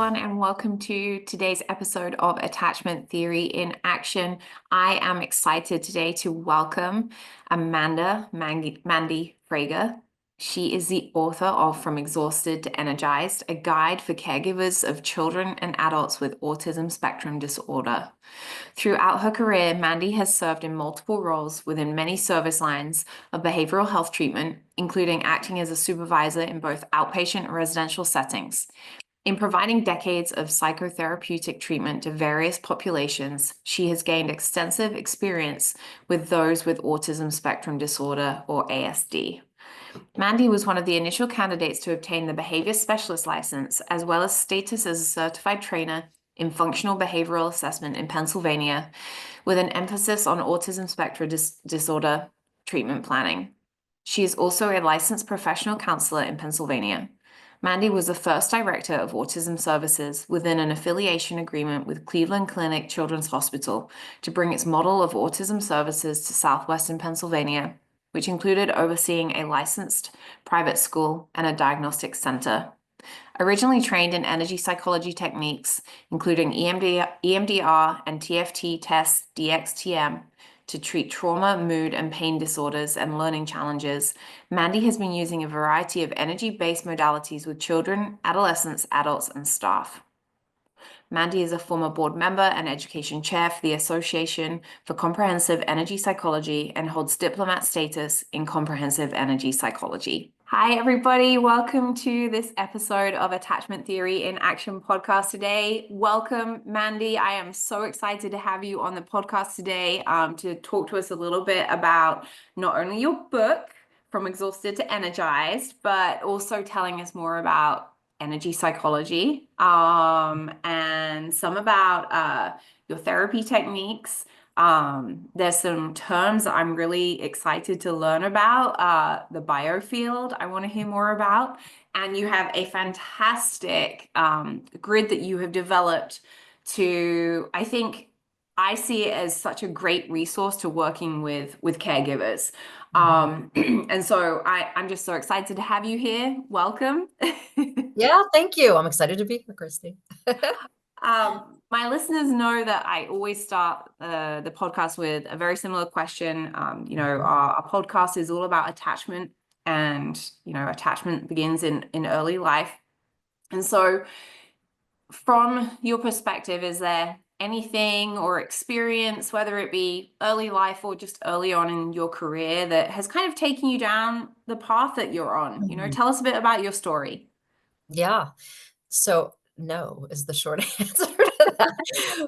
everyone, and welcome to today's episode of Attachment Theory in Action. I am excited today to welcome Mandy Freger. She is the author of From Exhausted to Energized, a guide for caregivers of children and adults with autism spectrum disorder. Throughout her career, Mandy has served in multiple roles within many service lines of behavioral health treatment, including acting as a supervisor in both outpatient and residential settings. In providing decades of psychotherapeutic treatment to various populations, she has gained extensive experience with those with autism spectrum disorder, or ASD. Mandy was one of the initial candidates to obtain the behavior specialist license, as well as status as a certified trainer in functional behavioral assessment in Pennsylvania, with an emphasis on autism spectrum disorder treatment planning. She is also a licensed professional counselor in Pennsylvania. Mandy was the first director of autism services within an affiliation agreement with Cleveland Clinic Children's Hospital to bring its model of autism services to southwestern Pennsylvania, which included overseeing a licensed private school and a diagnostic center. Originally trained in energy psychology techniques, including EMDR and TFT test DXTM, to treat trauma, mood, and pain disorders and learning challenges, Mandy has been using a variety of energy-based modalities with children, adolescents, adults, and staff. Mandy is a former board member and education chair for the Association for Comprehensive Energy Psychology and holds diplomat status in comprehensive energy psychology. Hi, everybody. Welcome to this episode of Attachment Theory in Action podcast today. Welcome, Mandy. I am so excited to have you on the podcast today to talk to us a little bit about not only your book, From Exhausted to Energized, but also telling us more about energy psychology and some about your therapy techniques. There's some terms that I'm really excited to learn about. The biofield, I want to hear more about. And you have a fantastic grid that you have developed to, I see it as such a great resource to working with caregivers. And so I'm just so excited to have you here. Welcome. Yeah, thank you. I'm excited to be here, Christy. My listeners know that I always start the podcast with a very similar question. Our podcast is all about attachment, and attachment begins in early life. And so, from your perspective, is there anything or experience, whether it be early life or just early on in your career, that has kind of taken you down the path that you're on? Tell us a bit about your story. Yeah. So no is the short answer to that.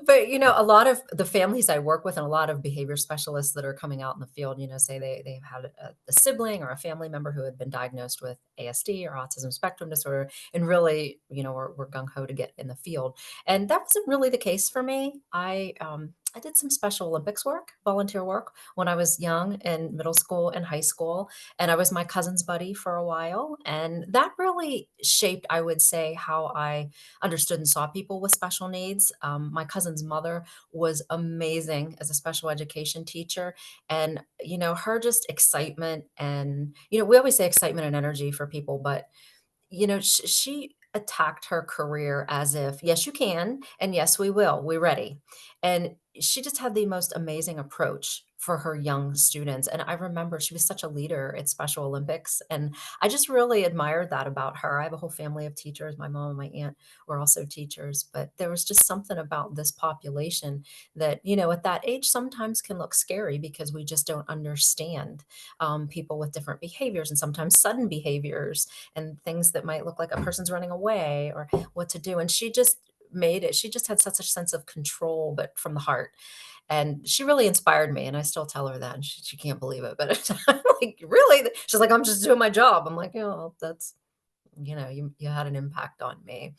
But a lot of the families I work with and a lot of behavior specialists that are coming out in the field, say they've had a sibling or a family member who had been diagnosed with ASD or autism spectrum disorder, and really, we're gung-ho to get in the field. And that wasn't really the case for me. I did some Special Olympics work, volunteer work, when I was young in middle school and high school. And I was my cousin's buddy for a while. And that really shaped, I would say, how I understood and saw people with special needs. My cousin's mother was amazing as a special education teacher. And, her just excitement and, we always say excitement and energy for people, but she attacked her career as if, yes, you can, and yes, we will. We're ready. And she just had the most amazing approach for her young students. And I remember she was such a leader at Special Olympics. And I just really admired that about her. I have a whole family of teachers. My mom and my aunt were also teachers, but there was just something about this population that, at that age sometimes can look scary because we just don't understand people with different behaviors and sometimes sudden behaviors and things that might look like a person's running away or what to do. And she just made it. She just had such a sense of control, but from the heart. And she really inspired me. And I still tell her that. And she can't believe it. But I'm like, really? She's like, I'm just doing my job. I'm like, oh, that's, you had an impact on me.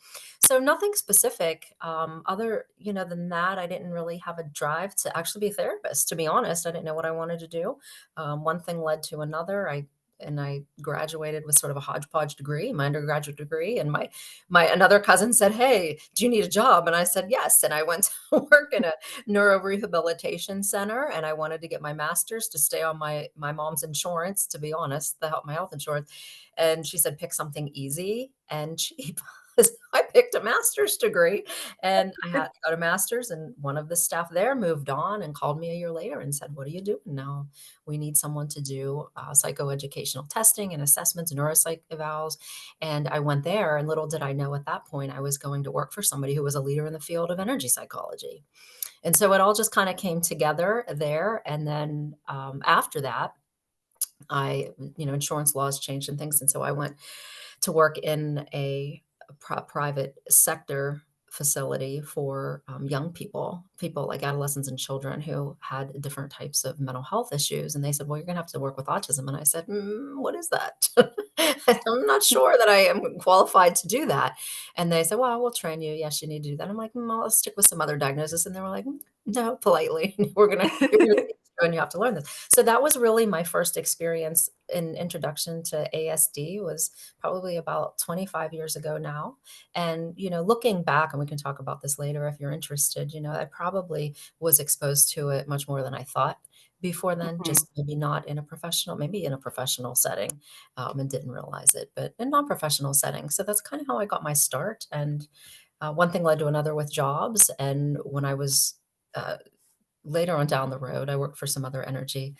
So nothing specific. Other, than that, I didn't really have a drive to actually be a therapist. To be honest, I didn't know what I wanted to do. One thing led to another. I graduated with sort of a hodgepodge degree, my undergraduate degree. And my another cousin said, "Hey, do you need a job?" And I said, "Yes." And I went to work in a neuro-rehabilitation center, and I wanted to get my master's to stay on my mom's insurance, to be honest, my health insurance. And she said, "Pick something easy and cheap." I picked a master's degree, and I had got a master's, and one of the staff there moved on and called me a year later and said, "What are you doing now? We need someone to do psychoeducational testing and assessments, neuropsych evals." And I went there, and little did I know at that point I was going to work for somebody who was a leader in the field of energy psychology. And so it all just kind of came together there. And then after that, insurance laws changed and things. And so I went to work in a private sector facility for young people like adolescents and children who had different types of mental health issues. And they said, "Well, you're going to have to work with autism." And I said, "What is that?" "I'm not sure that I am qualified to do that." And they said, "Well, we'll train you. Yes, you need to do that." I'm like, "Well, I'll stick with some other diagnosis." And they were like, "No, politely, you're going to and you have to learn this." So that was really my first experience in introduction to ASD, was probably about 25 years ago now. And, looking back, and we can talk about this later if you're interested, I probably was exposed to it much more than I thought before then, Mhm. just maybe in a professional setting, and didn't realize it, but in non-professional setting. So that's kind of how I got my start. And one thing led to another with jobs. And when I was uh, later on down the road, I worked for some other energy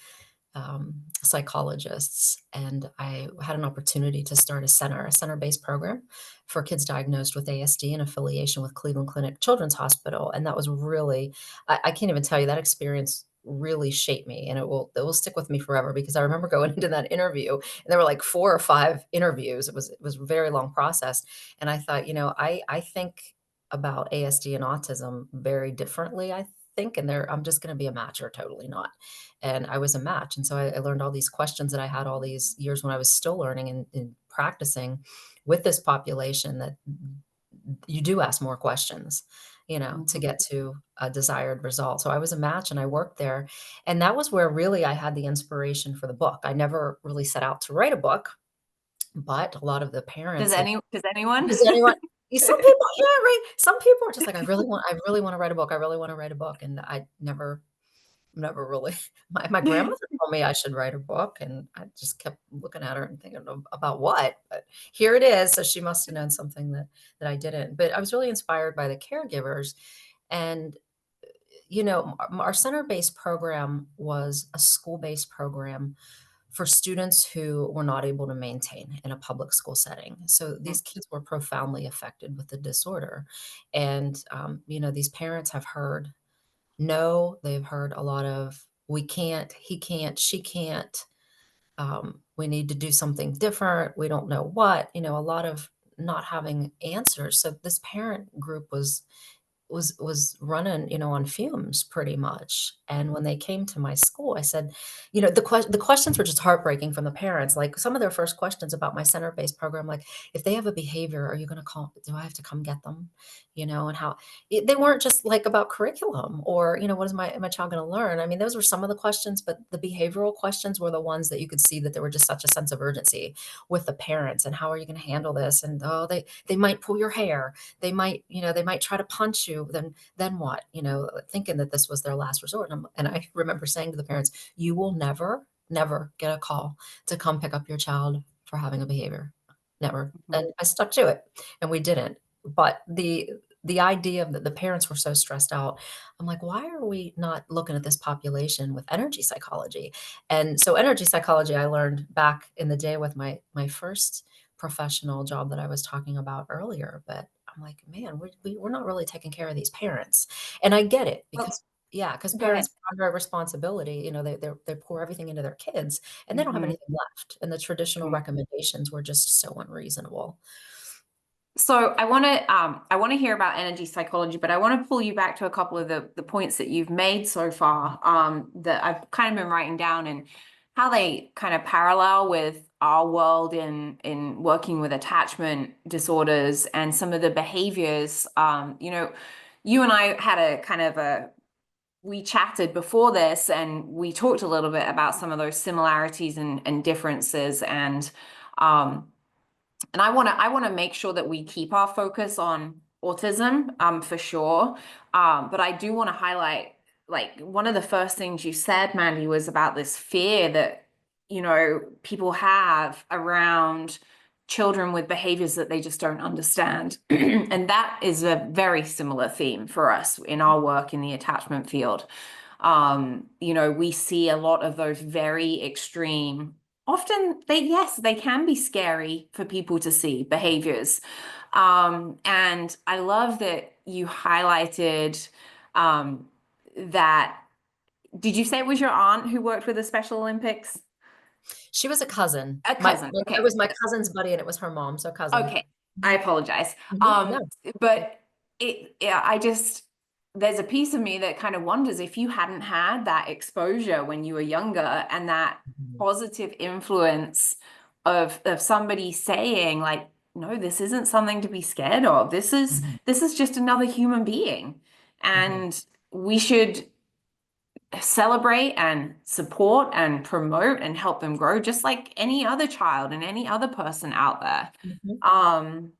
psychologists, and I had an opportunity to start a center-based program for kids diagnosed with ASD in affiliation with Cleveland Clinic Children's Hospital. And that was really, I can't even tell you, that experience really shaped me, and it will stick with me forever, because I remember going into that interview, and there were like 4 or 5 interviews. It was a very long process. And I thought, I think about ASD and autism very differently, I think, and I'm just going to be a match or totally not. And I was a match. And so I learned all these questions that I had all these years when I was still learning and practicing with this population, that you do ask more questions, to Mhm. get to a desired result. So I was a match, and I worked there. And that was where really I had the inspiration for the book. I never really set out to write a book, but a lot of the Does parents, they, anyone? does anyone, some people, yeah, right. Some people are just like, I really want to write a book. I really want to write a book. And I never really. My grandmother told me I should write a book, and I just kept looking at her and thinking, About what?" But here it is, so she must have known something that I didn't. But I was really inspired by the caregivers. And, our center-based program was a school-based program for students who were not able to maintain in a public school setting. So these kids were profoundly affected with the disorder. And, these parents have heard no, they've heard a lot of, "We can't, he can't, she can't, we need to do something different, we don't know what," a lot of not having answers. So this parent group was running, on fumes pretty much. And when they came to my school, I said, the questions were just heartbreaking from the parents. Like, some of their first questions about my center-based program, like, "If they have a behavior, are you going to call? Do I have to come get them?" And how they weren't just like about curriculum, or, what is my child going to learn? I mean, those were some of the questions, but the behavioral questions were the ones that you could see that there were just such a sense of urgency with the parents. And how are you going to handle this? And, oh, they might pull your hair, they might try to punch you, then what? Thinking that this was their last resort. And I remember saying to the parents, "You will never, never get a call to come pick up your child for having a behavior. Never." Mhm. And I stuck to it, and we didn't. But the idea of that the parents were so stressed out, I'm like, why are we not looking at this population with energy psychology? And so energy psychology, I learned back in the day with my first professional job that I was talking about earlier. But I'm like, man, we're not really taking care of these parents. And I get it, Well, because, yeah, because go ahead. parents have primary responsibility, they pour everything into their kids, and they don't have Mhm. anything left. And the traditional Mhm. recommendations were just so unreasonable. So I want to hear about energy psychology, but I want to pull you back to a couple of the points that you've made so far, that I've kind of been writing down, and how they kind of parallel with our world in working with attachment disorders and some of the behaviors. You and I had a kind of a we chatted before this, and we talked a little bit about some of those similarities and differences, um and I want to make sure that we keep our focus on autism, for sure. But I do want to highlight, like, one of the first things you said, Mandy, was about this fear that people have around children with behaviors that they just don't understand. And that is a very similar theme for us in our work in the attachment field. We see a lot of those very extreme, often yes, they can be scary for people to see behaviors. And I love that you highlighted that. Did you say it was your aunt who worked with the Special Olympics? She was a cousin. A cousin. It Okay. was my cousin's buddy, and it was her mom, so cousin. Okay. I Mhm, apologize. mhm, no. But yeah, there's a piece of me that kind of wonders if you hadn't had that exposure when you were younger and that Mhm, positive influence of somebody saying like, no, this isn't something to be scared of. mhm, This is just another human being. mhm, And we should celebrate and support and promote and help them grow just like any other child and any other person out there. mhm. Um,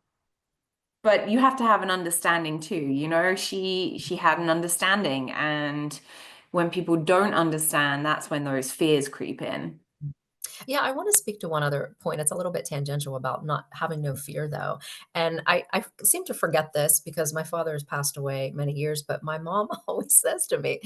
but you have to have an understanding too. She had an understanding, and when people don't understand, that's when those fears creep in. Yeah, I want to speak to one other point. It's a little bit tangential about not having no fear, though. And I seem to forget this because my father has passed away many years, but my mom always says to me,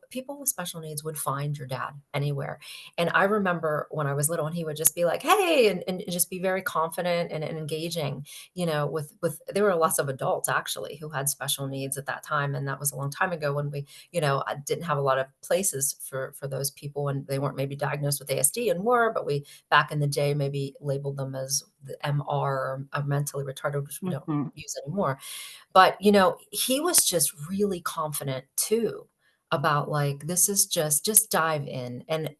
people with special needs would find your dad anywhere. And I remember when I was little and he would just be like, hey, and just be very confident and engaging, there were lots of adults actually who had special needs at that time. And that was a long time ago when I didn't have a lot of places for those people, and they weren't maybe diagnosed with ASD and were, but we back in the day maybe labeled them as the MR or a mentally retarded, which we don't Mhm. use anymore. But he was just really confident too about like this is just dive in. And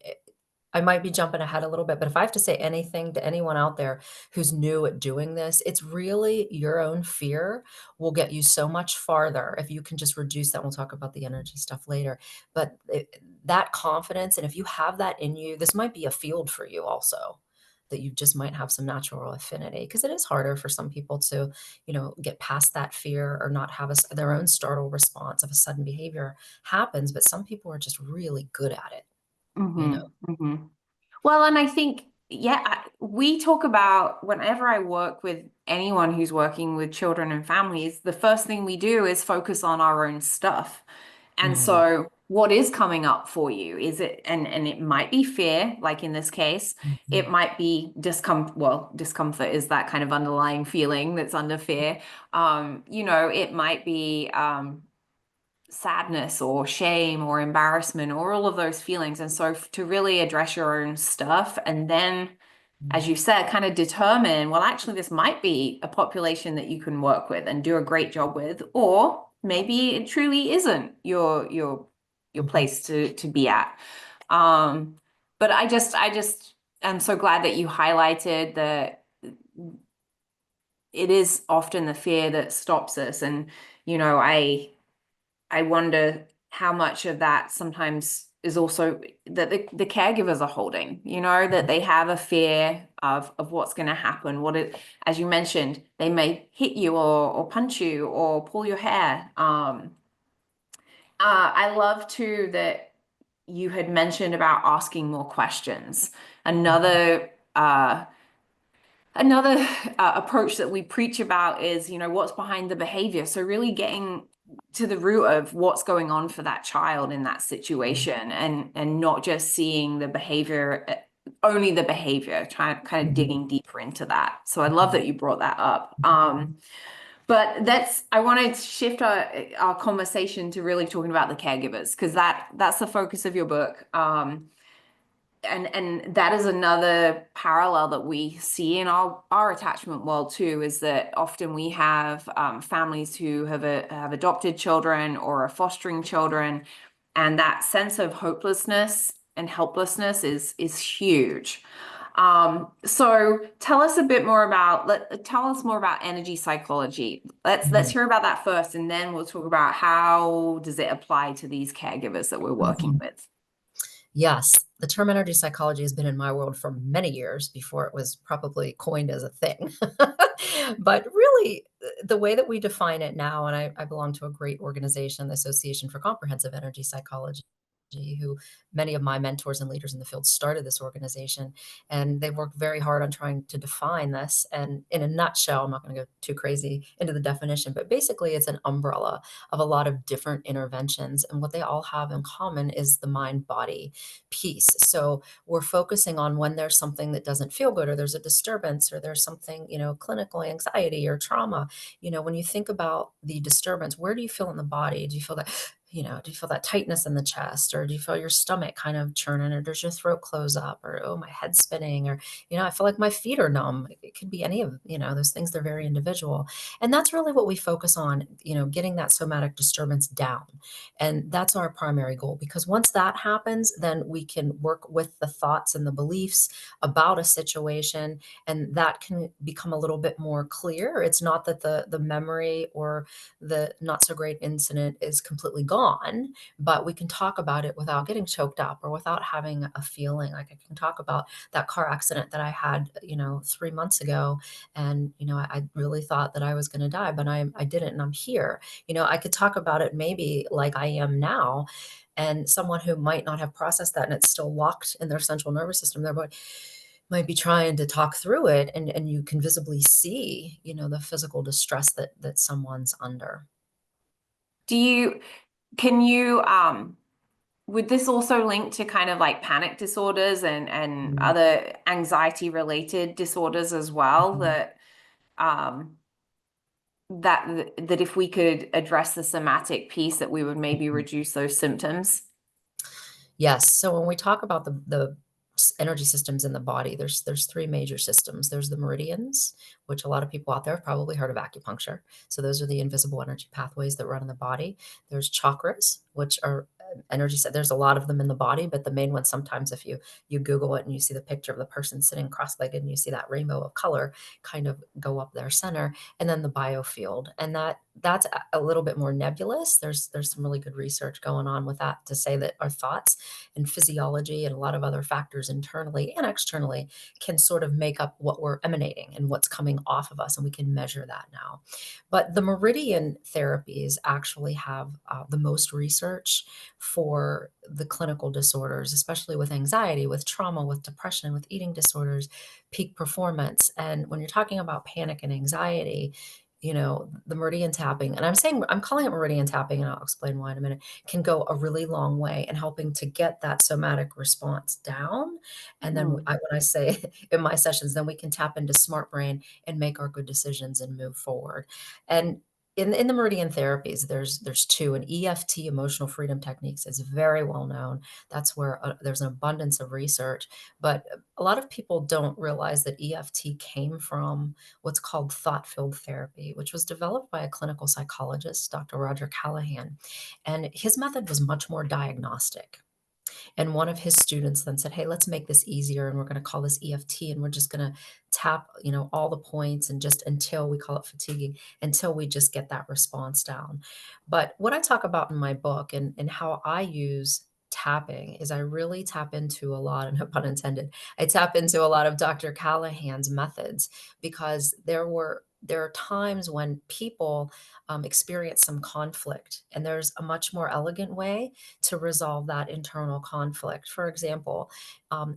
I might be jumping ahead a little bit, but if I have to say anything to anyone out there who's new at doing this, it's really your own fear will get you so much farther if you can just reduce that. We'll talk about the energy stuff later. But that confidence, and if you have that in you, this might be a field for you also, that you just might have some natural affinity because it is harder for some people to, get past that fear or not have their own startle response if a sudden behavior happens. But some people are just really good at it, you know. Mm-hmm. Well, and I think, yeah, we talk about whenever I work with anyone who's working with children and families, the first thing we do is focus on our own stuff. And Mhm, so, what is coming up for you? Is it, and it might be fear, like in this case, it mhm, might be discomfort. Well, discomfort is that kind of underlying feeling that's under fear. It might be sadness or shame or embarrassment or all of those feelings. And so to really address your own stuff and then, mhm, as you said, kind of determine, well, actually, this might be a population that you can work with and do a great job with, or maybe it truly isn't your mhm, place to be at. Um, but I just am so glad that you highlighted that it is often the fear that stops us. And, I wonder how much of that sometimes is also that the caregivers are holding, that they have a fear of what's going to happen. As you mentioned, they may hit you or punch you or pull your hair. I love too that you had mentioned about asking more questions. mhm, Another Another approach that we preach about is, what's behind the behavior. So really getting to the root of what's going on for that child in that mhm, situation and not just seeing the behavior, only the behavior, trying kind of mhm, digging deeper into that. So I love mhm, that you brought that up. But I wanted to shift our conversation to really talking about the caregivers because that's the focus of your book. And that is another parallel that we see in our attachment world too, is that often we have families who have adopted children or are fostering children, and that sense of hopelessness and helplessness is huge. So tell us a bit more about tell us more about energy psychology. Let's mhm, hear about that first, and then we'll talk about how does it apply to these caregivers that we're working mhm. with. Yes, the term energy psychology has been in my world for many years before it was probably coined as a thing. But really, the way that we define it now, and I belong to a great organization, the Association for Comprehensive Energy Psychology. who many of my mentors and leaders in the field started this organization, and they worked very hard on trying to define this. And in a nutshell, I'm not going to go too crazy into the definition, but basically it's an umbrella of a lot of different interventions. And what they all have in common is the mind body piece. So we're focusing on when there's something that doesn't feel good, or there's a disturbance, or there's something, clinical anxiety or trauma. When you think about the disturbance, where do you feel in the body? Do you feel that, do you feel that tightness in the chest, or do you feel your stomach kind of churning, or does your throat close up, or, oh, my head's spinning, or, I feel like my feet are numb. It could be any of, those things. They're very individual. And that's really what we focus on, getting that somatic disturbance down. And that's our primary goal, because once that happens, then we can work with the thoughts and the beliefs about a situation, and that can become a little bit more clear. It's not that the memory or the not so great incident is completely gone, but we can talk about it without getting choked up or without having a feeling. Like, I can talk about that car accident that I had, 3 months ago. And, I really thought that I was going to die, but I didn't. And I'm here. I could talk about it maybe like I am now. And someone who might not have processed that, and it's still locked in their central nervous system, their body might be trying to talk through it, and you can visibly see, the physical distress that someone's under. Do you, can you, would this also link to kind of like panic disorders and Mhm, other anxiety related disorders as well mhm, um, that if we could address the somatic piece that we would maybe mhm. reduce those symptoms? Yes. So when we talk about the energy systems in the body, there's three major systems. There's the meridians, which a lot of people out there have probably heard of acupuncture. So those are the invisible energy pathways that run in the body. There's chakras, which are energy. There's a lot of them in the body, but the main one, sometimes if you Google it and you see the picture of the person sitting cross-legged and you see that rainbow of color kind of go up their center, and then the biofield, and that's a little bit more nebulous. There's some really good research going on with that to say that our thoughts and physiology and a lot of other factors internally and externally can sort of make up what we're emanating and what's coming off of us, and we can measure that now. But the meridian therapies actually have the most research for the clinical disorders, especially with anxiety, with trauma, with depression, with eating disorders, peak performance. And when you're talking about panic and anxiety, the meridian tapping, and I'm calling it meridian tapping, and I'll explain why in a minute, can go a really long way in helping to get that somatic response down. And then Hmm. when I say in my sessions, then we can tap into smart brain and make our good decisions and move forward. And in the meridian therapies, there's two. And EFT, emotional freedom techniques, is very well known. That's where there's an abundance of research. But a lot of people don't realize that EFT came from what's called thought field therapy, which was developed by a clinical psychologist, Dr. Roger Callahan. And his method was much more diagnostic. And one of his students then said, "Hey, let's make this easier, and we're going to call this EFT, and we're just going to tap, all the points, and just until we call it fatiguing, until we just get that response down." But what I talk about in my book, and how I use tapping, is I really tap into a lot, and no pun intended, I tap into a lot of Dr. Callahan's methods, because there are times when people experience some conflict, and there's a much more elegant way to resolve that internal conflict. For example,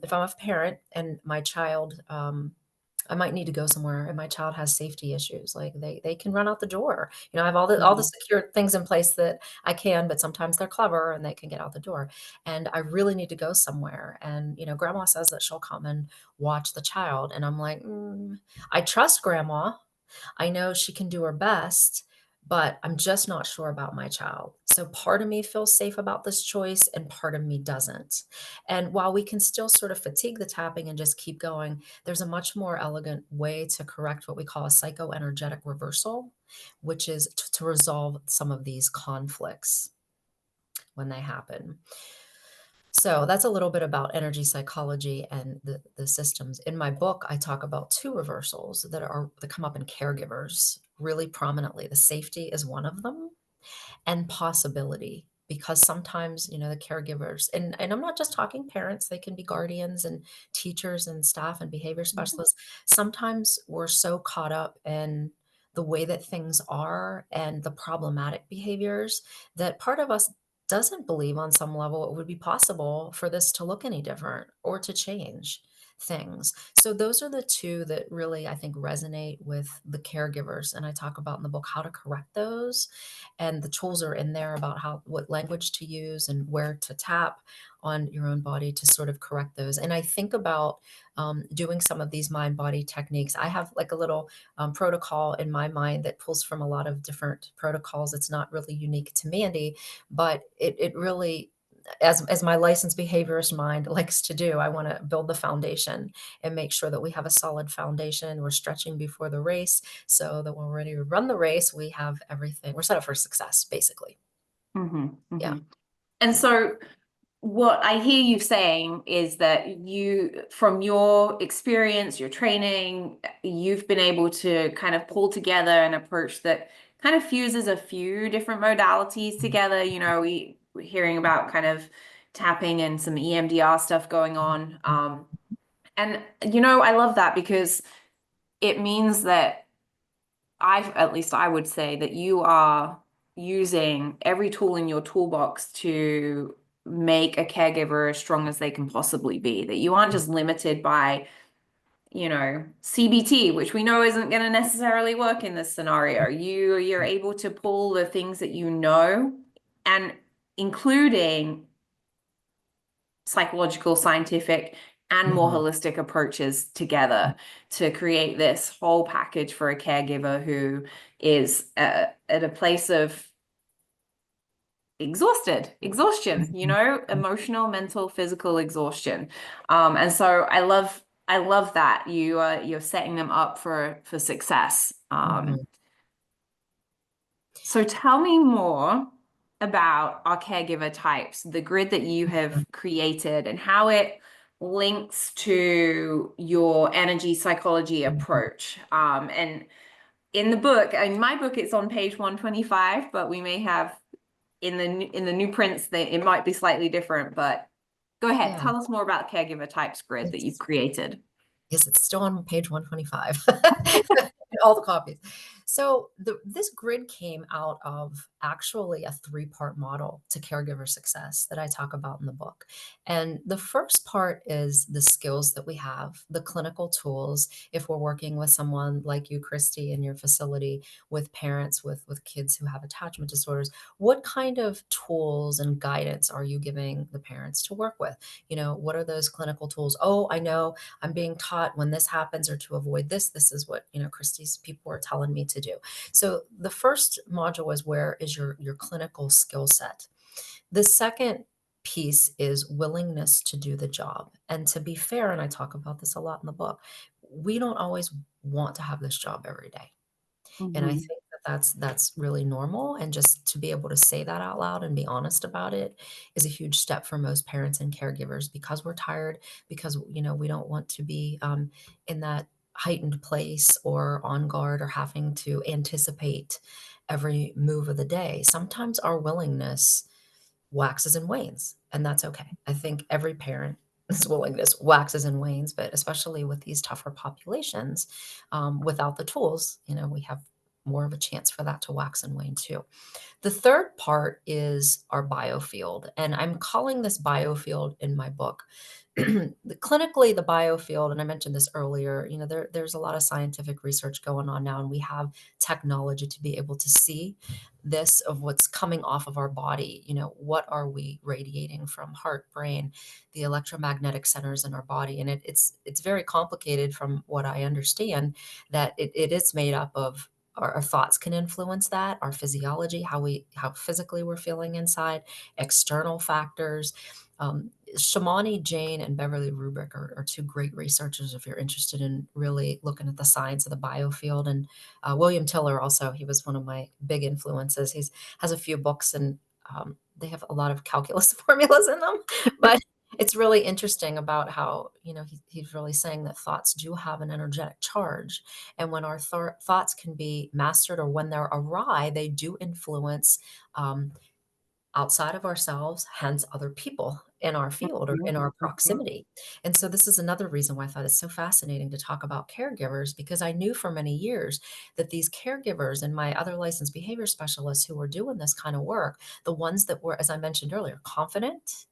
if I'm a parent and my child, I might need to go somewhere, and my child has safety issues, like they can run out the door. I have all the secure things in place that I can, but sometimes they're clever and they can get out the door. And I really need to go somewhere. And grandma says that she'll come and watch the child, and I'm like, I trust grandma. I know she can do her best, but I'm just not sure about my child. So part of me feels safe about this choice, and part of me doesn't. And while we can still sort of fatigue the tapping and just keep going, there's a much more elegant way to correct what we call a psychoenergetic reversal, which is to resolve some of these conflicts when they happen. So that's a little bit about energy psychology and the systems. In my book, I talk about two reversals that come up in caregivers really prominently. The safety is one of them, and possibility, because sometimes, the caregivers, and I'm not just talking parents, they can be guardians and teachers and staff and behavior specialists. Sometimes we're so caught up in the way that things are and the problematic behaviors that part of us doesn't believe on some level it would be possible for this to look any different or to change things. So those are the two that really I think resonate with the caregivers. And I talk about in the book how to correct those. And the tools are in there about how what language to use and where to tap on your own body to sort of correct those. And I think about doing some of these mind body techniques. I have like a little protocol in my mind that pulls from a lot of different protocols. It's not really unique to Mandy, but it really, as my licensed behaviorist mind likes to do, I want to build the foundation and make sure that we have a solid foundation. We're stretching before the race so that when we're ready to run the race, we have everything. We're set up for success, basically. Hmm. Yeah. Hmm. And so what I hear you saying is that you, from your experience, your training, you've been able to kind of pull together an approach that kind of fuses a few different modalities together. You know, we're hearing about kind of tapping and some EMDR stuff going on. And, you know, I love that because it means that at least I would say that you are using every tool in your toolbox to make a caregiver as strong as they can possibly be, that you aren't just limited by, you know, CBT, which we know isn't going to necessarily work in this scenario. You're able to pull the things that you know, and including psychological, scientific, and more Mhm. holistic approaches together to create this whole package for a caregiver who is at a place of exhaustion, you Mhm. know, emotional, mental, physical exhaustion. And so I love that you're setting them up for success. Mhm. So tell me more about our caregiver types, the grid that you have created, and how it links to your energy psychology Mhm. approach. And in the book, in my book, it's on page 125, but we may have in the new prints that it might be slightly different. But go ahead, Yeah. tell us more about caregiver types grid that you've It's created. Yes, it's still on page 125. All the copies. So this grid came out of actually a three-part model to caregiver success that I talk about in the book. And the first part is the skills that we have, the clinical tools. If we're working with someone like you, Christy, in your facility with parents with kids who have attachment disorders, what kind of tools and guidance are you giving the parents to work with? You know, what are those clinical tools? Oh, I know I'm being taught when this happens or to avoid this, this is what, you know, Christie's people are telling me to do. So the first module is where is your clinical skill set. The second piece is willingness to do the job. And to be fair, and I talk about this a lot in the book, we don't always want to have this job every day. And I Hmm. think that that's really normal, and just to be able to say that out loud and be honest about it is a huge step for most parents and caregivers because we're tired, because, you know, we don't want to be, in that heightened place or on guard or having to anticipate every move of the day. Sometimes our willingness waxes and wanes, and that's okay. I think every parent's willingness waxes and wanes, but especially with these tougher populations, without the tools, you know, we have more of a chance for that to wax and wane too. The third part is our biofield, and I'm calling this biofield in my book. Clinically, the biofield, and I mentioned this earlier, you know, there's a lot of scientific research going on now, and we have technology to be able to see this of what's coming off of our body. You know, what are we radiating from heart, brain, the electromagnetic centers in our body, and it's very complicated from what I understand. That it is made up of our thoughts can influence that, our physiology, how physically we're feeling inside, external factors. Shamani Jane and Beverly Rubrick are two great researchers if you're interested in really looking at the science of the biofield. And William Tiller also, he was one of my big influences. He's has a few books, and they have a lot of calculus formulas in them, but it's really interesting about how, you know, he's really saying that thoughts do have an energetic charge. And when our thoughts can be mastered or when they're awry, they do influence outside of ourselves, hence other people. in our field or in Mhm, our mhm, proximity. And so this is another reason why I thought it's so fascinating to talk about caregivers, because I knew for many years that these caregivers and my other licensed behavior specialists who were doing this kind of work, the ones that were, as I mentioned earlier, confident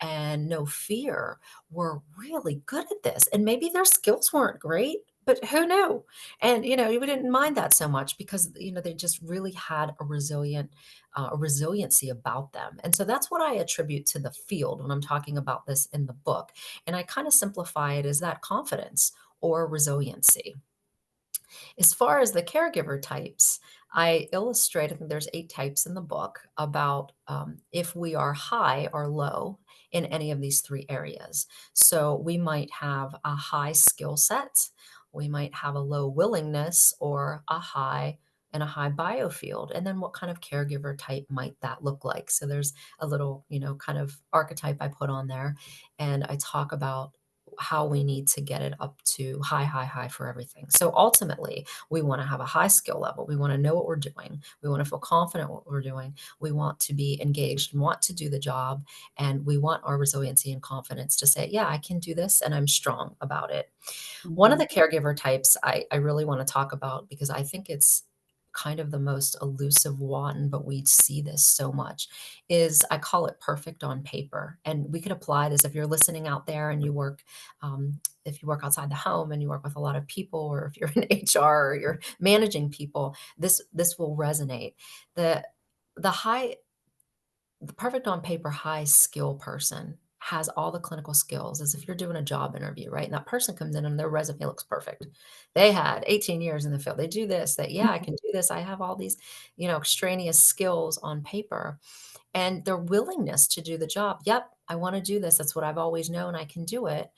and no fear, were really good at this. And maybe their skills weren't great, but who knew? And, we didn't mind that so much because, they just really had a resiliency about them. And so that's what I attribute to the field when I'm talking about this in the book. And I kind of simplify it as that confidence or resiliency. As far as the caregiver types, I illustrate, I think there's 8 types in the book about if we are high or low in any of these 3 areas. So we might have a high skill set, we might have a low willingness, or a high biofield. And then what kind of caregiver type might that look like? So there's a little, kind of archetype I put on there, and I talk about how we need to get it up to high, high, high for everything. So ultimately, we want to have a high skill level. We want to know what we're doing. We want to feel confident what we're doing. We want to be engaged and want to do the job. And we want our resiliency and confidence to say, yeah, I can do this and I'm strong about it. One of mhm, the caregiver types I really want to talk about because I think it's kind of the most elusive one, but we see this so much, is I call it perfect on paper. And we could apply this if you're listening out there and if you work outside the home and you work with a lot of people, or if you're in HR or you're managing people, this will resonate. The the high the perfect on paper high skill person has all the clinical skills as if you're doing a job interview, right? And that person comes in and their resume looks perfect. They had 18 years in the field. They do this, that, yeah, I can do this. I have all these, extraneous skills on paper, and their willingness to do the job. Yep, I want to do this. That's what I've always known. I can do it.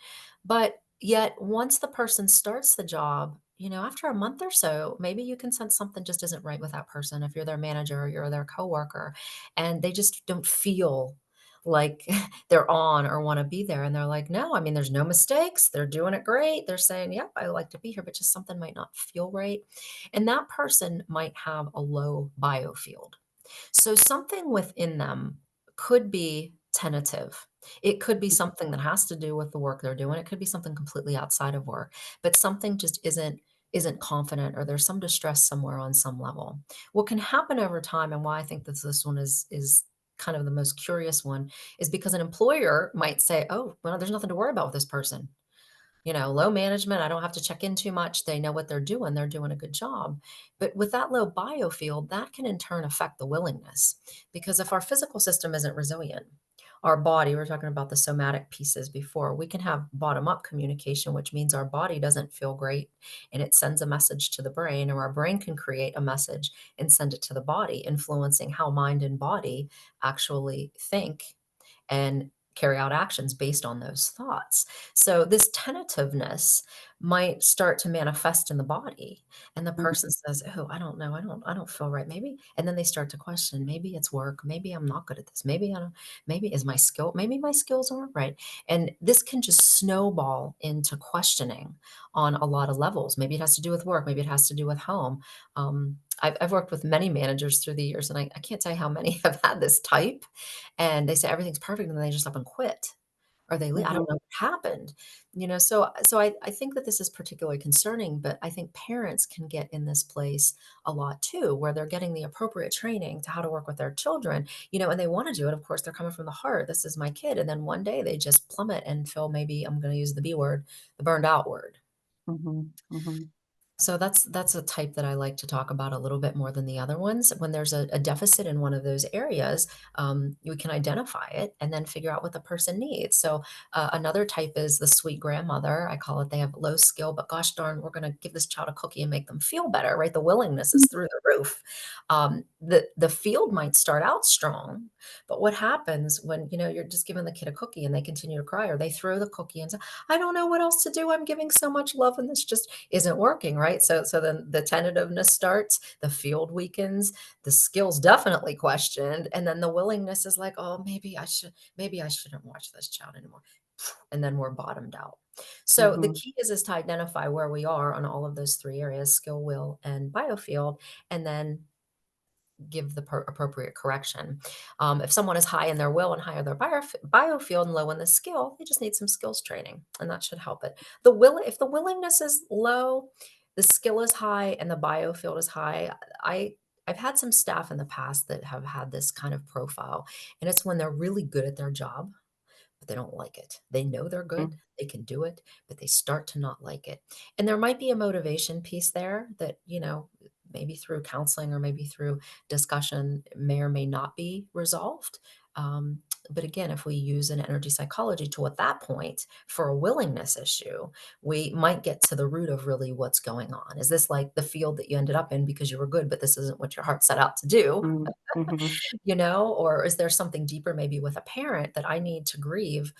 But yet, once the person starts the job, after a month or so, maybe you can sense something just isn't right with that person if you're their manager or you're their coworker, and they just don't feel like they're on or want to be there. And they're like, no, I mean, there's no mistakes. They're doing it great. They're saying, yep, I like to be here, but just something might not feel right. And that person might have a low biofield. So something within them could be tentative. It could be something that has to do with the work they're doing. It could be something completely outside of work, but something just isn't confident, or there's some distress somewhere on some level. What can happen over time, and why I think that this one is kind of the most curious one, is because an employer might say, "Oh, well, there's nothing to worry about with this person. Low management, I don't have to check in too much. They know what they're doing a good job." But with that low biofield, that can in turn affect the willingness. Because if our physical system isn't resilient, our body, we were talking about the somatic pieces before, we can have bottom up communication, which means our body doesn't feel great and it sends a message to the brain, or our brain can create a message and send it to the body, influencing how mind and body actually think and carry out actions based on those thoughts. So this tentativeness might start to manifest in the body, and the mhm, person says, "Oh, I don't know. I don't feel right. Maybe." And then they start to question, maybe it's work, maybe I'm not good at this. Maybe is my skill, maybe my skills aren't right. And this can just snowball into questioning on a lot of levels. Maybe it has to do with work, maybe it has to do with home. I've worked with many managers through the years, and I can't tell you how many have had this type, and they say everything's perfect, and then they just up and quit, or they leave. I mhm, don't know what happened, so I think that this is particularly concerning, but I think parents can get in this place a lot too, where they're getting the appropriate training to how to work with their children, and they want to do it. Of course, they're coming from the heart. This is my kid, and then one day they just plummet and feel, maybe I'm going to use the B word, the burned out word. mhm, mhm, So that's a type that I like to talk about a little bit more than the other ones. When there's a deficit in one of those areas, we can identify it and then figure out what the person needs. So another type is the sweet grandmother. I call it, they have low skill, but gosh darn, we're going to give this child a cookie and make them feel better, right? The willingness is through the roof. The field might start out strong, but what happens when you're just giving the kid a cookie and they continue to cry, or they throw the cookie and say, I don't know what else to do. I'm giving so much love and this just isn't working, right? So then the tentativeness starts, the field weakens, the skills definitely questioned, and then the willingness is like, oh, maybe I shouldn't watch this child anymore. And then we're bottomed out. So the mhm, key is to identify where we are on all of those 3 areas: skill, will, and biofield, and then give the appropriate correction. If someone is high in their will and high in their biofield and low in the skill, they just need some skills training, and that should help it. If the willingness is low, the skill is high, and the biofield is high, I I've had some staff in the past that have had this kind of profile, and it's when they're really good at their job, but they don't like it. They know they're good, they can do it, but they start to not like it. And there might be a motivation piece there that, maybe through counseling or maybe through discussion may or may not be resolved. But again, if we use an energy psychology tool at that point for a willingness issue, we might get to the root of really what's going on. Is this like the field that you ended up in because you were good, but this isn't what your heart set out to do? Mm-hmm. Or is there something deeper maybe with a parent that I need to grieve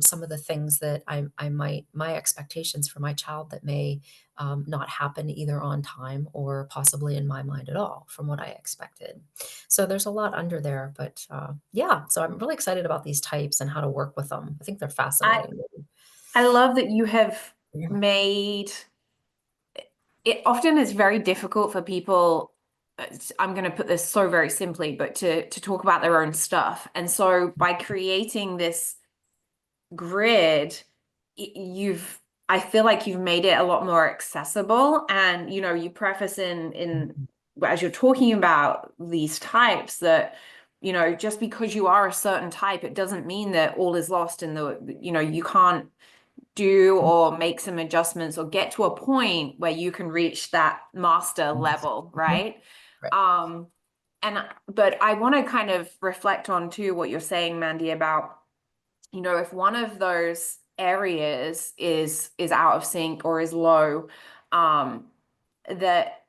some of the things that my expectations for my child that may not happen either on time or possibly in my mind at all from what I expected. So there's a lot under there, but yeah, so I'm really excited about these types and how to work with them. I think they're I fascinating. I love that you have Yeah. made it often is very difficult for people. I'm going to put this so very simply, but to talk about their own stuff. And so by creating this grid, you've I feel like you've made it a lot more accessible. And you preface in Mhm. as you're talking about these types that just because you are a certain type, it doesn't mean that all is lost in you can't do or make some adjustments or get to a point where you can reach that master level, Mhm. right? Right. Um, but I want to kind of reflect on too what you're saying, Mandy, about if one of those areas is out of sync or is low, um, that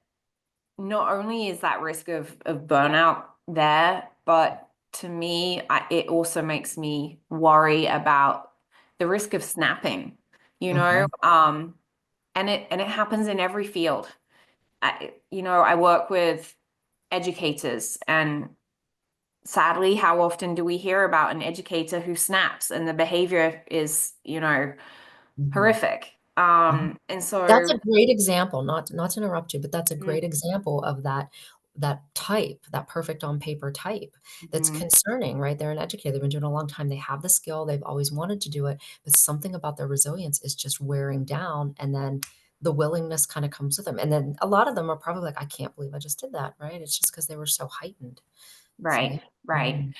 not only is that risk of burnout there, but to me, it also makes me worry about the risk of snapping, you know, Mhm. um, and it happens in every field. I work with educators, and sadly, how often do we hear about an educator who snaps and the behavior is, Mhm. horrific? Mhm. And That's a so, great example, not to interrupt you, but that's a great mm, example of that type, that perfect on paper type that's mhm, concerning, right? They're an educator, they've been doing it a long time, they have the skill, they've always wanted to do it, but something about their resilience is just wearing down, and then the willingness kinda comes with them, and then a lot of them are probably like, "I can't believe I just did that," right? It's just because they were so heightened. So, yeah. right, right. Mhm.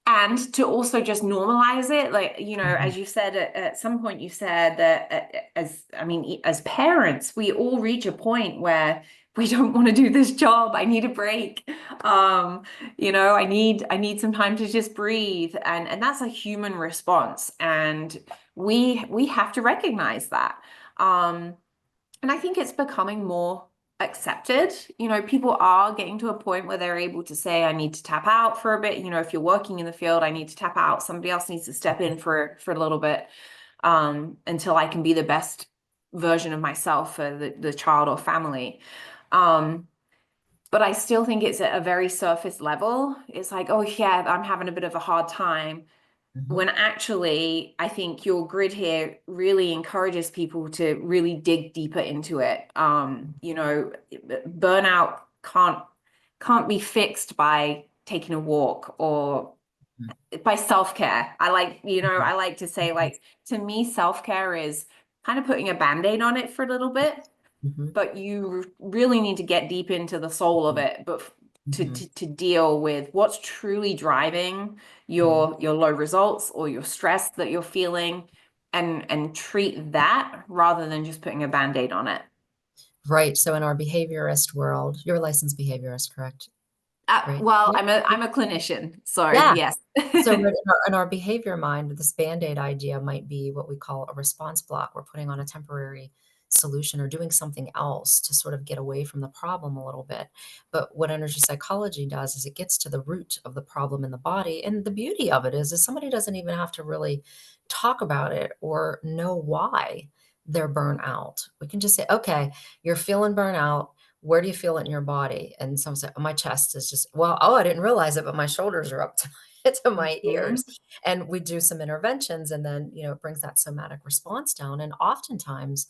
And to also just normalize it, like, Mhm. as you said at some point, you said that as parents, we all reach a point where we don't want to do this job. I need a break. I need some time to just breathe. And that's a human response. And we have to recognize that. Um, and I think it's becoming more accepted. People are getting to a point where they're able to say, I need to tap out for a bit. If you're working in the field, I need to tap out. Somebody else needs to step in for a little bit, until I can be the best version of myself for the child or family. Um, but I still think it's at a very surface level. It's like, oh yeah, I'm having a bit of a hard time, Mhm. when actually I think your grid here really encourages people to really dig deeper into it. Burnout can't be fixed by taking a walk or Mhm. by self-care. Mhm. I like to say, Mhm. like, to me, self-care is kind of putting a band-aid on it for a little bit, Mhm. but you really need to get deep into the soul of it, but Mhm. to deal with what's truly driving Mhm. your low results or your stress that you're feeling, and treat that rather than just putting a band-aid on it. Right, so in our behaviorist world, you're a licensed behaviorist, correct? Right? Well, Yep. I'm a clinician, so Yeah. yes. So but in our behavior mind, this Band-Aid idea might be what we call a response block. We're putting on a temporary solution or doing something else to sort of get away from the problem a little bit. But what energy psychology does is it gets to the root of the problem in the body. And the beauty of it is somebody doesn't even have to really talk about it or know why they're burnt out. We can just say, okay, you're feeling burnout. Where do you feel it in your body? And some say, "Oh, my chest is just, well, oh, I didn't realize it, but my shoulders are up to to my ears." Mhm. And we do some interventions, and then, it brings that somatic response down. And oftentimes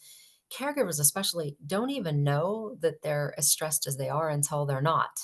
caregivers especially don't even know that they're as stressed as they are until they're not.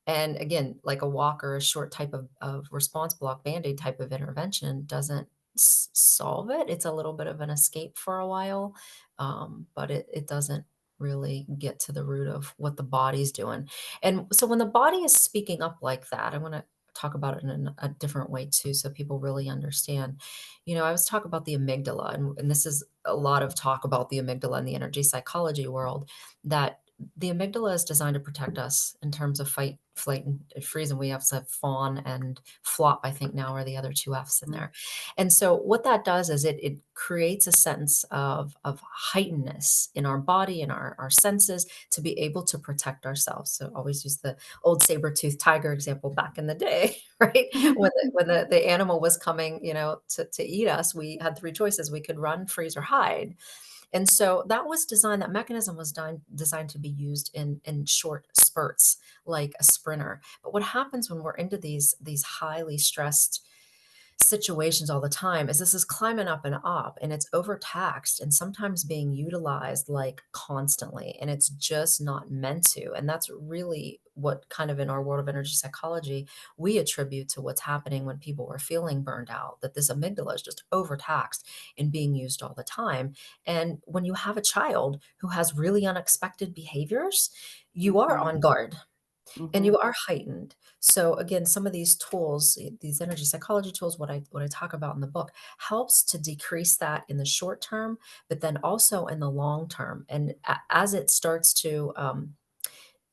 And again, like a walk or a short type of response block Band-Aid type of intervention doesn't solve it. It's a little bit of an escape for a while, but it doesn't really get to the root of what the body's doing. And so when the body is speaking up like that, I want to talk about it in a different way too, so people really understand. I was talking about the amygdala, and this is a lot of talk about the amygdala in the energy psychology world, that the amygdala is designed to protect us in terms of fight, flight, and freeze, and we have to fawn and flop, I think now are the other two Fs in there. And so what that does is it creates a sense of heightenedness in our body and our senses to be able to protect ourselves. So always use the old saber-toothed tiger example back in the day, right? When the animal was coming, to eat us, we had three choices. We could run, freeze, or hide. And so that mechanism was designed to be used in short spurts, like a sprinter. But what happens when we're into these highly stressed situations all the time is this is climbing up and up, and it's overtaxed and sometimes being utilized like constantly, and it's just not meant to. And that's really what kind of in our world of energy psychology we attribute to what's happening when people are feeling burned out, that this amygdala is just overtaxed and being used all the time. And when you have a child who has really unexpected behaviors, you are Mhm. on guard and Mhm. you are heightened. So again, some of these tools, these energy psychology tools, what I talk about in the book, helps to decrease that in the short term, but then also in the long term. And as it starts to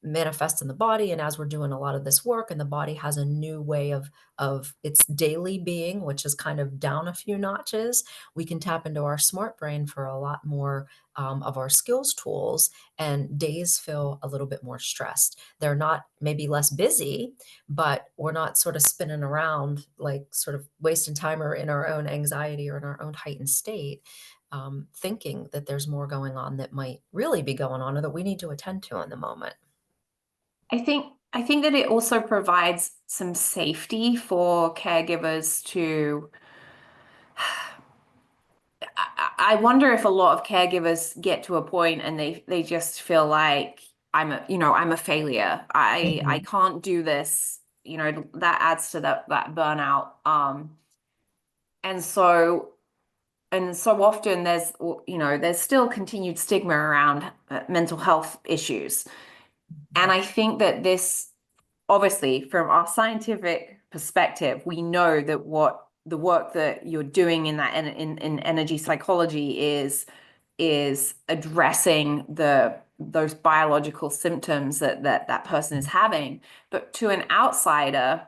manifest in the body, and as we're doing a lot of this work and the body has a new way of its daily being, which is kind of down a few notches, we can tap into our smart brain for a lot more of our skills tools, and days feel a little bit more stressed. They're not maybe less busy, but we're not sort of spinning around like sort of wasting time or in our own anxiety or in our own heightened state, thinking that there's more going on that might really be going on or that we need to attend to in the moment. I think that it also provides some safety for caregivers to I wonder if a lot of caregivers get to a point and they just feel like I'm a failure. I Mhm. can't do this. That adds to that burnout. And so and so often there's still continued stigma around mental health issues. And I think that this obviously, from our scientific perspective, we know that what the work that you're doing in in energy psychology is addressing those biological symptoms that person is having. But to an outsider,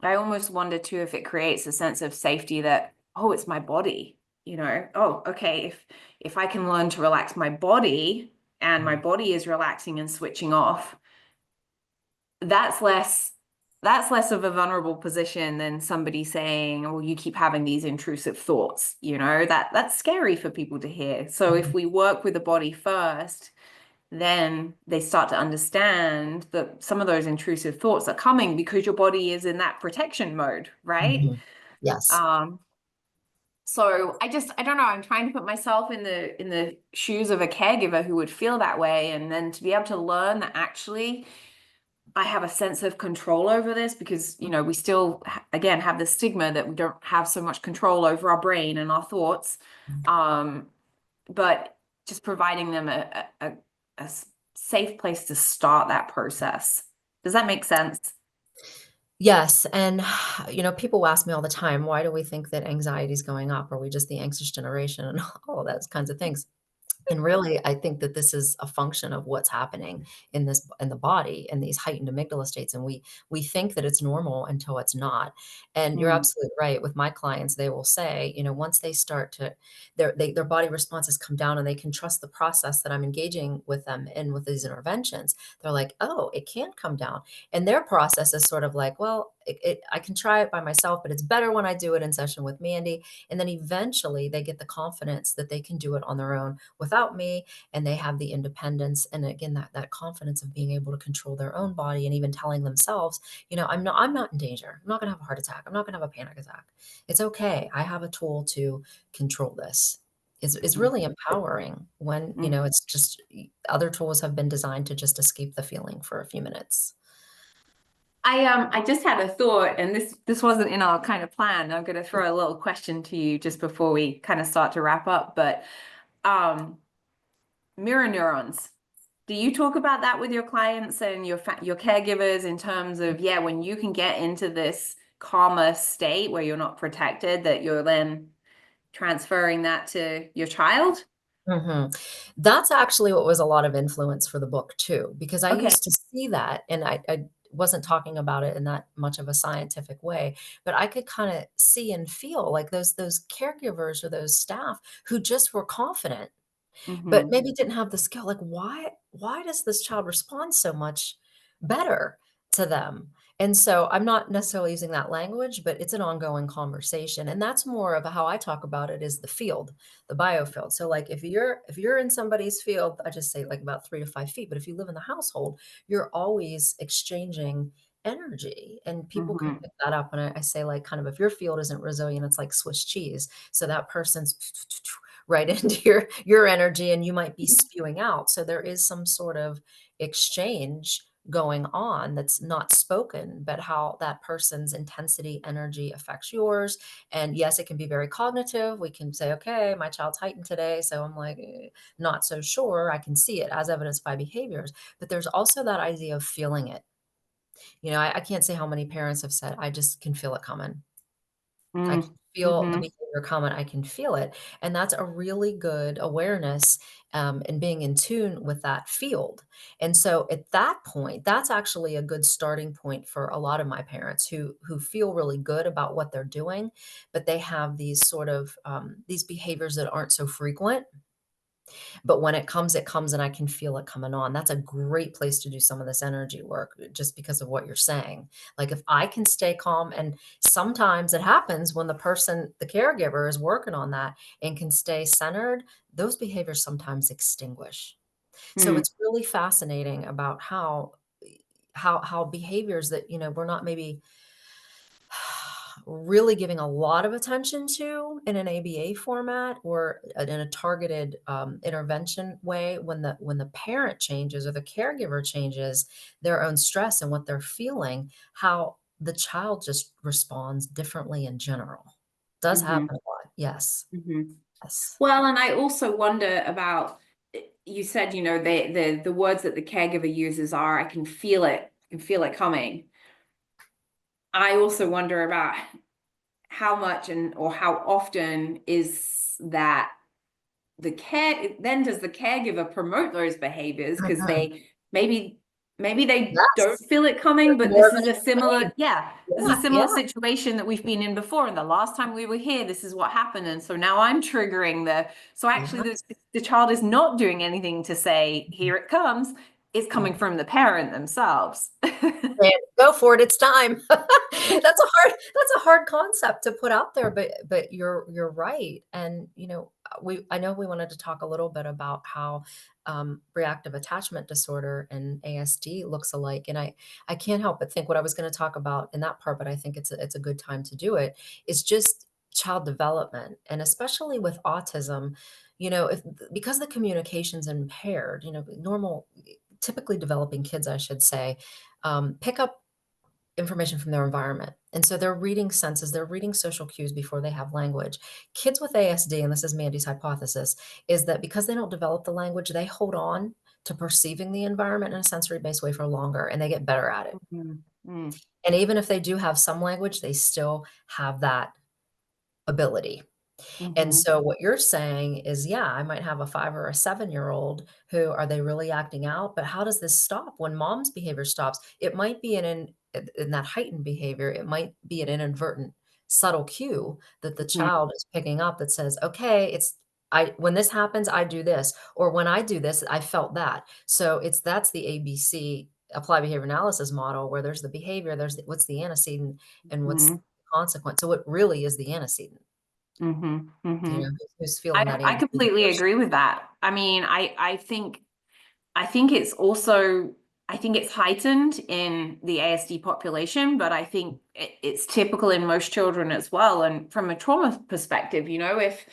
I almost wonder too if it creates a sense of safety that, oh, it's my body. Oh, okay, if I can learn to relax my body and my body is relaxing and switching off, that's less that's less of a vulnerable position than somebody saying, "Oh, you keep having these intrusive thoughts." That's scary for people to hear. So if Mhm. we work with the body first, then they start to understand that some of those intrusive thoughts are coming because your body is in that protection mode, right? Mhm. Yes. Um, so I don't know, I'm trying to put myself in the shoes of a caregiver who would feel that way, and then to be able to learn that actually I have a sense of control over this because, we still, again, have the stigma that we don't have so much control over our brain and our thoughts. Um, but just providing them a safe place to start that process. Does that make sense? Yes, and, people ask me all the time, "Why do we think that anxiety is going up? Are we just the anxious generation?" And all of those kinds of things. And really, I think that this is a function of what's happening in the body in these heightened amygdala states, and we think that it's normal until it's not. And you're Mm, absolutely right. With my clients, they will say, once they start to their body responses come down and they can trust the process that I'm engaging with them in with these interventions, they're like, "Oh, it can come down." And their process is sort of like, "Well, I can try it by myself, but it's better when I do it in session with Mandy." And then eventually they get the confidence that they can do it on their own without me, and they have the independence and again that confidence of being able to control their own body and even telling themselves, I'm not in danger. I'm not going to have a heart attack. I'm not going to have a panic attack. It's okay. I have a tool to control this. is Mhm. really empowering when, Mm. it's just other tools have been designed to just escape the feeling for a few minutes. I just had a thought, and this wasn't in our kind of plan. I'm going to throw a little question to you just before we kind of start to wrap up. But um, mirror neurons. Do you talk about that with your clients and your caregivers in terms of, yeah, when you can get into this calmer state where you're not protected, that you're then transferring that to your child? Mhm. That's actually what was a lot of influence for the book too, because I Okay. used to see that, and I wasn't talking about it in that much of a scientific way, but I could kinda see and feel like those caregivers or those staff who just were confident but Mm-hmm. maybe didn't have the skill, like, why does this child respond so much better to them? And so I'm not necessarily using that language, but it's an ongoing conversation, and that's more of how I talk about it is the field, the biofield. So, like, if you're in somebody's field, I just say, like, about 3 to 5 feet, but if you live in the household, you're always exchanging energy, and people can Mm-hmm. pick that up, and I say, like, kind of if your field isn't resilient, it's like Swiss cheese. So that person's right into your energy and you might be spewing out. So there is some sort of exchange going on that's not spoken, but how that person's intensity energy affects yours. And yes, it can be very cognitive. We can say, okay, my child's heightened today. So I'm like, not so sure. I can see it as evidenced by behaviors. But there's also that idea of feeling it. I can't say how many parents have said, I just can feel it coming. I can feel the Mm-hmm. behavior coming, I can feel it, and that's a really good awareness, and being in tune with that field, and so at that point, that's actually a good starting point for a lot of my parents who feel really good about what they're doing, but they have these sort of, these behaviors that aren't so frequent, but when it comes and I can feel it coming on. That's a great place to do some of this energy work just because of what you're saying. Like if I can stay calm and sometimes it happens when the caregiver is working on that and can stay centered, those behaviors sometimes extinguish. So Mm. it's really fascinating about how behaviors that, we're not maybe really giving a lot of attention to in an ABA format or in a targeted intervention way when the parent changes or the caregiver changes their own stress and what they're feeling, how the child just responds differently in general. Does Mm-hmm. happen a lot. Yes. Mm-hmm. Yes. Well, and I also wonder about, you said, the words that the caregiver uses are, I can feel it coming. I also wonder about how much or how often is that then does the caregiver promote those behaviors because Mhm. maybe they don't Yes. feel it coming, but More this of is an a extreme. similar, yeah, this is a Yeah. similar Yeah. situation that we've been in before, and the last time we were here this is what happened, and so now I'm triggering so actually Yes. the child is not doing anything to say here it comes. It's coming Mhm. from the parent themselves. And go for it, it's time. That's a hard concept to put out there, but you're right, and, I know we wanted to talk a little bit about how, reactive attachment disorder and ASD looks alike, and I can't help but think what I was gonna talk about in that part, but I think it's a good time to do it, is just child development, and especially with autism, if because the communication's impaired, normal typically developing kids, I should say, pick up information from their environment. And so they're reading senses, they're reading social cues before they have language. Kids with ASD, and this is Mandy's hypothesis, is that because they don't develop the language, they hold on to perceiving the environment in a sensory based way for longer and they get better at it. Mhm. Mm. And even if they do have some language, they still have that ability. And Mhm. so what you're saying is, yeah, I might have a 5 or a 7-year-old who are they really acting out? But how does this stop when mom's behavior stops? It might be in that heightened behavior, it might be an inadvertent subtle cue that the Mhm. child is picking up that says, "Okay, it's I when this happens, I do this, or when I do this, I felt that." So that's the ABC applied behavior analysis model where there's the behavior, what's the antecedent and what's the Mhm. consequence. So what really is the antecedent? Mhm. Mhm. Who's feeling that I antecedent completely first? agree with that. I mean, I think it's also I think it's heightened in the ASD population, but I think it's typical in most children as well. And from a trauma perspective, if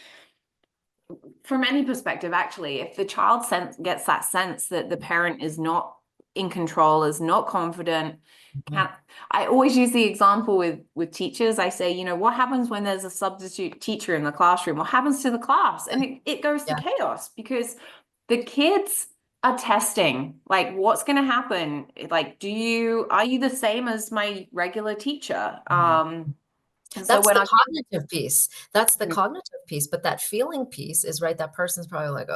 from any perspective, actually, if the child gets that sense that the parent is not in control, is not confident, Mhm. can I always use the example with teachers. I say, what happens when there's a substitute teacher in the classroom? What happens to the class? And it goes to Yeah. chaos because the kids are testing. Like, what's going to happen? Like, are you the same as my regular teacher? Mhm. And so That's when the our kids, cognitive piece. That's the cognitive piece, but that feeling piece is right, that person's probably like,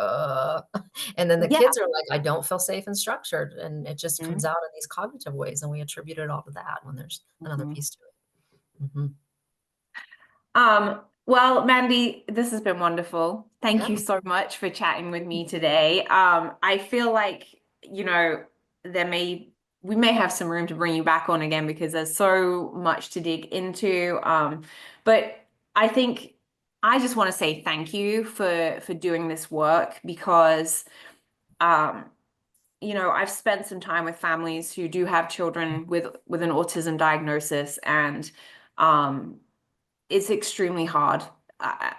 and then the yeah. kids are like, "I don't feel safe and structured," and it just comes Mhm. out in these cognitive ways, and we attribute it all to that when there's another Mhm. piece to it. Mhm. Well, Mandy, this has been wonderful. Thank Yeah. you so much for chatting with me today. I feel like, there may we may have some room to bring you back on again because there's so much to dig into. But I think I just want to say thank you for doing this work because um, I've spent some time with families who do have children with an autism diagnosis and um it's extremely hard.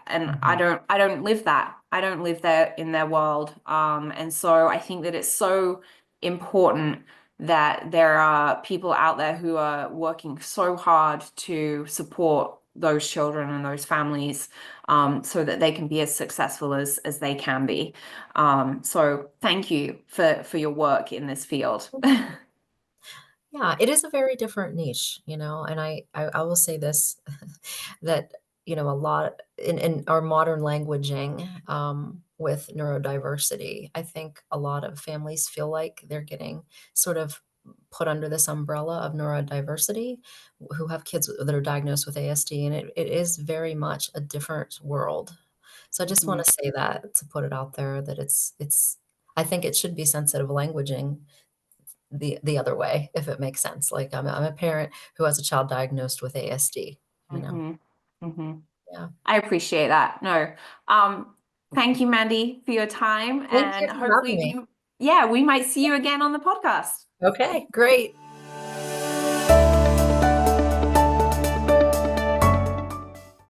And Mhm. I don't live that. I don't live there in their world. And so I think that it's so important that there are people out there who are working so hard to support those children and those families, so that they can be as successful as they can be. So thank you for your work in this field. Yeah, it is a very different niche, and I will say this, that, a lot in our modern languaging, with neurodiversity, I think a lot of families feel like they're getting sort of put under this umbrella of neurodiversity, who have kids that are diagnosed with ASD, and it is very much a different world. So I just Mhm, wanna say that, to put it out there, that it's I think it should be sensitive languaging the other way, if it makes sense. Like, I'm a parent who has a child diagnosed with ASD, you know? mhm, mhm. Yeah. I appreciate that. No. Um, Thank you, Mandy, for your time. Thank you And for having hopefully me. we might see you again on the podcast. Okay, great.